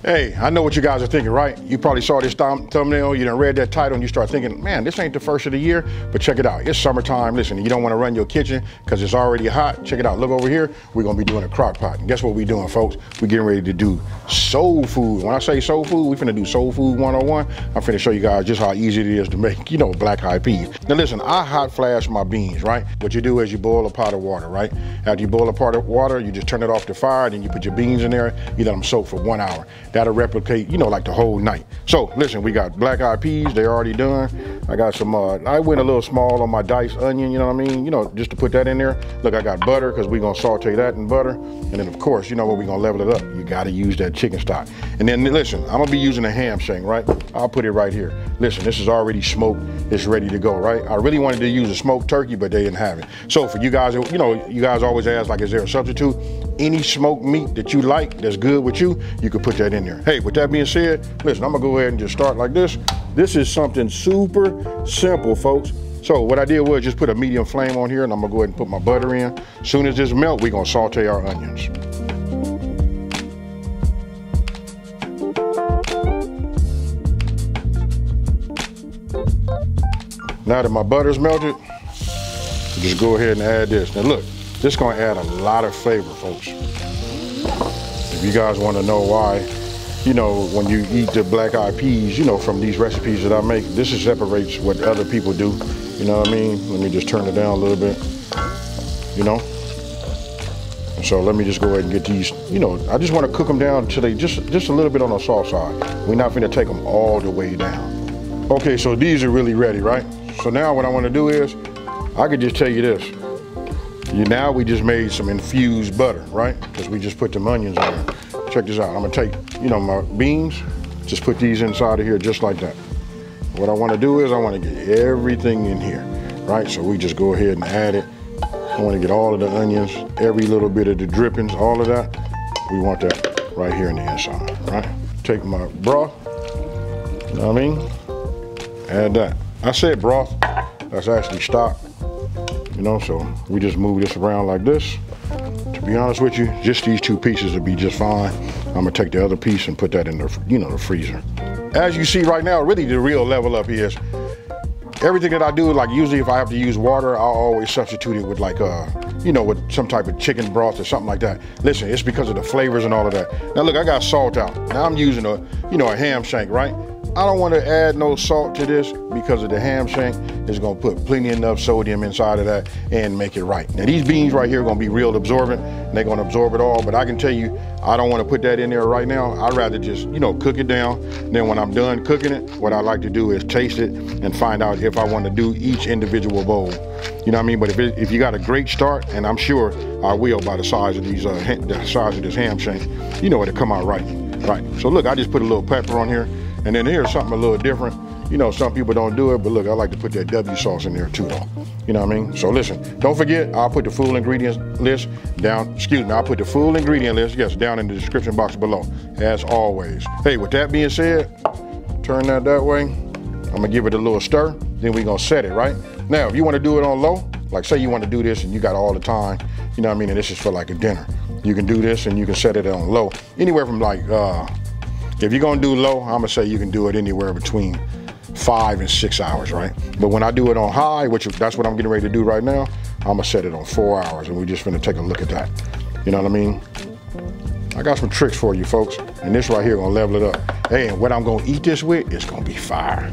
Hey, I know what you guys are thinking, right? You probably saw this thumbnail, you done read that title, and you start thinking, man, this ain't the first of the year, but check it out. It's summertime. Listen, you don't want to run your kitchen because it's already hot. Check it out. Look over here. We're going to be doing a crock pot. And guess what we're doing, folks? We're getting ready to do soul food. When I say soul food, we're finna do soul food 101. I'm finna show you guys just how easy it is to make, you know, black eyed peas. Now listen, I hot flash my beans, right? What you do is you boil a pot of water, right? After you boil a pot of water, you just turn it off the fire, then you put your beans in there, you let them soak for 1 hour. That'll replicate, you know, like the whole night. So listen, we got black eyed peas, they're already done. I got some, I went a little small on my diced onion, you know what I mean? You know, just to put that in there. Look, I got butter, because we're gonna saute that in butter. And then of course, you know what, we're gonna level it up. You gotta use that chicken stock. And then listen, I'm gonna be using a ham shank, right? I'll put it right here. Listen, this is already smoked, it's ready to go, right? I really wanted to use a smoked turkey, but they didn't have it. So for you guys, you know, you guys always ask, like, is there a substitute? Any smoked meat that you like, that's good with you, you could put that in there. Hey, with that being said, listen, I'm gonna go ahead and just start like this. This is something super simple, folks. So what I did was just put a medium flame on here, and I'm gonna go ahead and put my butter in. As soon as this melts, we're gonna saute our onions. Now that my butter's melted, just go ahead and add this. Now look, this is gonna add a lot of flavor, folks. If you guys wanna know why, you know, when you eat the black eyed peas, you know, from these recipes that I make, this is separates what other people do. You know what I mean? Let me just turn it down a little bit, you know? And so let me just go ahead and get these, you know, I just wanna cook them down until they just a little bit on the soft side. We're not gonna take them all the way down. Okay, so these are really ready, right? So now what I wanna do is, I could just tell you this. Now we just made some infused butter, right? Because we just put the onions in there. Check this out. I'm gonna take, you know, my beans, just put these inside of here just like that. What I wanna do is I wanna get everything in here, right? So we just go ahead and add it. I wanna get all of the onions, every little bit of the drippings, all of that. We want that right here in the inside, right? Take my broth, you know what I mean? Add that. I said broth, that's actually stock. You know, so we just move this around like this. To be honest with you, just these two pieces would be just fine. I'm gonna take the other piece and put that in the, you know, the freezer. As you see right now, really the real level up is everything that I do, like usually if I have to use water, I'll always substitute it with like, you know, with some type of chicken broth or something like that. Listen, it's because of the flavors and all of that. Now look, I got salt out. Now I'm using a, you know, a ham shank, right? I don't want to add no salt to this because of the ham shank is going to put plenty enough sodium inside of that and make it right. Now these beans right here are going to be real absorbent and they're going to absorb it all, but I can tell you, I don't want to put that in there right now. I'd rather just, you know, cook it down. And then when I'm done cooking it, what I like to do is taste it and find out if I want to do each individual bowl. You know what I mean? But if you got a great start, and I'm sure I will by the size of these, the size of this ham shank, you know, it'll come out right. Right. So look, I just put a little pepper on here. And then here's something a little different. You know, some people don't do it, but look, I like to put that W sauce in there too, though. You know what I mean? So listen, don't forget, I'll put the full ingredients list down, I'll put the full ingredient list, yes, down in the description box below, as always. Hey, with that being said, turn that way. I'm gonna give it a little stir, then we're gonna set it, right? Now, if you wanna do it on low, like say you wanna do this and you got all the time, you know what I mean, and this is for like a dinner. You can do this and you can set it on low, anywhere from like, if you're gonna do low, I'm gonna say you can do it anywhere between 5 and 6 hours, right? But when I do it on high, which that's what I'm getting ready to do right now, I'm gonna set it on 4 hours, and we're just gonna take a look at that. You know what I mean? I got some tricks for you folks, and this right here gonna level it up. Hey, and what I'm gonna eat this with, it's gonna be fire.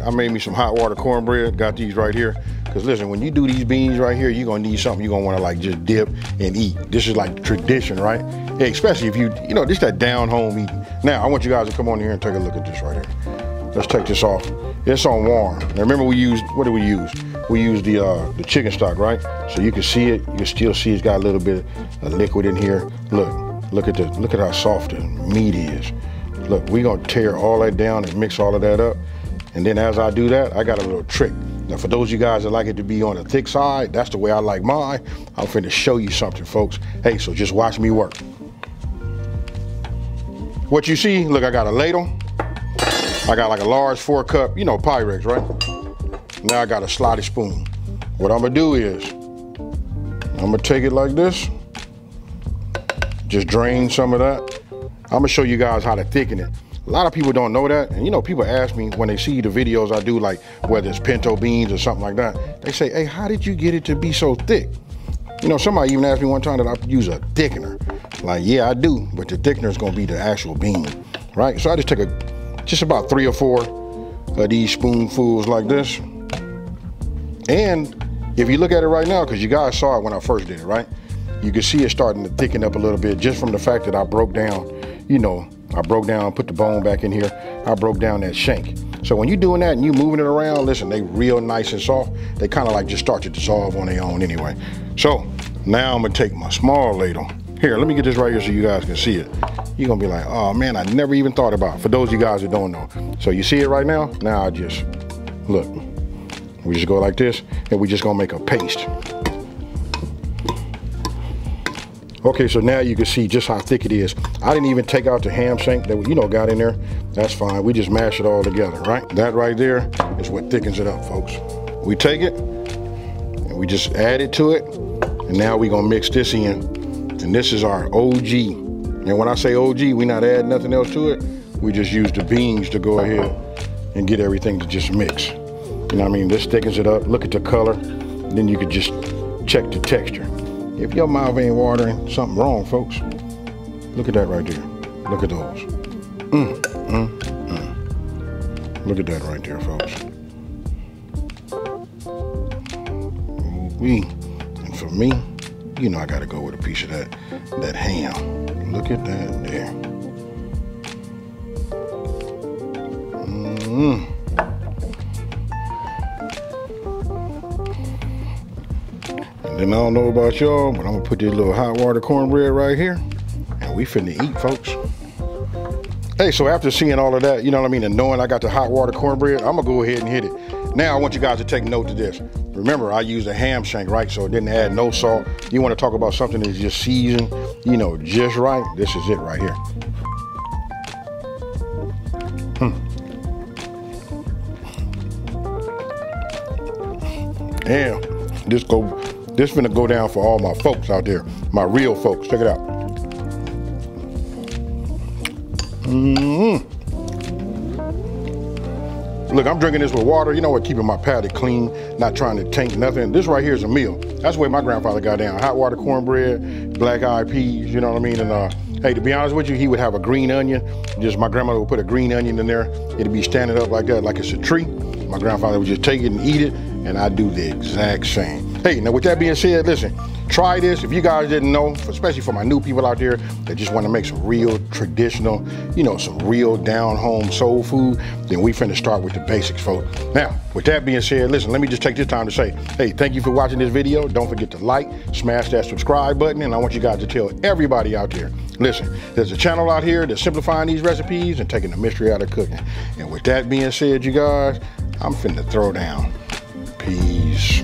I made me some hot water cornbread, got these right here. Cause listen, when you do these beans right here, you're gonna need something you're gonna wanna like just dip and eat. This is like tradition, right? Hey, especially if you know, this that down home eating. Now, I want you guys to come on here and take a look at this right here. Let's take this off. It's on warm. Now remember we used, what did we use? We used the chicken stock, right? So you can see it, you can still see it's got a little bit of liquid in here. Look at this, look at how soft the meat is. Look, we're gonna tear all that down and mix all of that up. And then as I do that, I got a little trick. Now for those of you guys that like it to be on the thick side, that's the way I like mine. I'm finna show you something, folks. Hey, so just watch me work. What you see, look, I got a ladle. I got like a large 4-cup, you know, Pyrex, right? Now I got a slotted spoon. What I'm gonna do is, I'm gonna take it like this, just drain some of that. I'm gonna show you guys how to thicken it. A lot of people don't know that, and you know, people ask me when they see the videos I do, like whether it's pinto beans or something like that, they say, hey, how did you get it to be so thick? You know, somebody even asked me one time that I use a thickener. Like, yeah, I do, but the thickener is gonna be the actual bean, right? So I just take just about 3 or 4 of these spoonfuls like this. And if you look at it right now, because you guys saw it when I first did it, right? You can see it starting to thicken up a little bit just from the fact that I broke down, you know, put the bone back in here. I broke down that shank. So when you're doing that and you moving it around, listen, they real nice and soft. They kind of like just start to dissolve on their own anyway. So now I'm gonna take my small ladle. Here, let me get this right here so you guys can see it. You're gonna be like, oh man, I never even thought about it. For those of you guys that don't know. So you see it right now? Now I just, look, we just go like this and we just gonna make a paste. Okay, so now you can see just how thick it is. I didn't even take out the ham shank that, you know, got in there. That's fine, we just mash it all together, right? That right there is what thickens it up, folks. We take it and we just add it to it. And now we gonna mix this in. And this is our OG. And when I say OG, we not add nothing else to it. We just use the beans to go ahead and get everything to just mix. You know what I mean? This thickens it up. Look at the color. Then you could just check the texture. If your mouth ain't watering, something wrong, folks. Look at that right there. Look at those. Look at that right there, folks. Ooh-wee. And for me, you know I gotta go with a piece of that ham. Look at that there. And then I don't know about y'all, but I'm gonna put this little hot water cornbread right here, and we finna eat, folks. Hey, so after seeing all of that, you know what I mean, and knowing I got the hot water cornbread, I'm gonna go ahead and hit it. Now I want you guys to take note of this. Remember, I used a ham shank, right? So it didn't add no salt. You want to talk about something that's just seasoned, you know, just right? This is it right here. And this finna go down for all my folks out there, my real folks. Check it out. Look, I'm drinking this with water, you know what, keeping my palate clean, not trying to taint nothing. This right here is a meal. That's the way my grandfather got down. Hot water cornbread, black-eyed peas, you know what I mean? And hey, to be honest with you, he would have a green onion. Just my grandmother would put a green onion in there. It'd be standing up like that, like it's a tree. My grandfather would just take it and eat it, and I do the exact same. Hey, now with that being said, listen, try this. If you guys didn't know, especially for my new people out there that just want to make some real traditional, you know, some real down-home soul food, then we finna start with the basics, folks. Now, with that being said, listen, let me just take this time to say, hey, thank you for watching this video. Don't forget to like, smash that subscribe button, and I want you guys to tell everybody out there, listen, there's a channel out here that's simplifying these recipes and taking the mystery out of cooking. And with that being said, you guys, I'm finna throw down. Peace.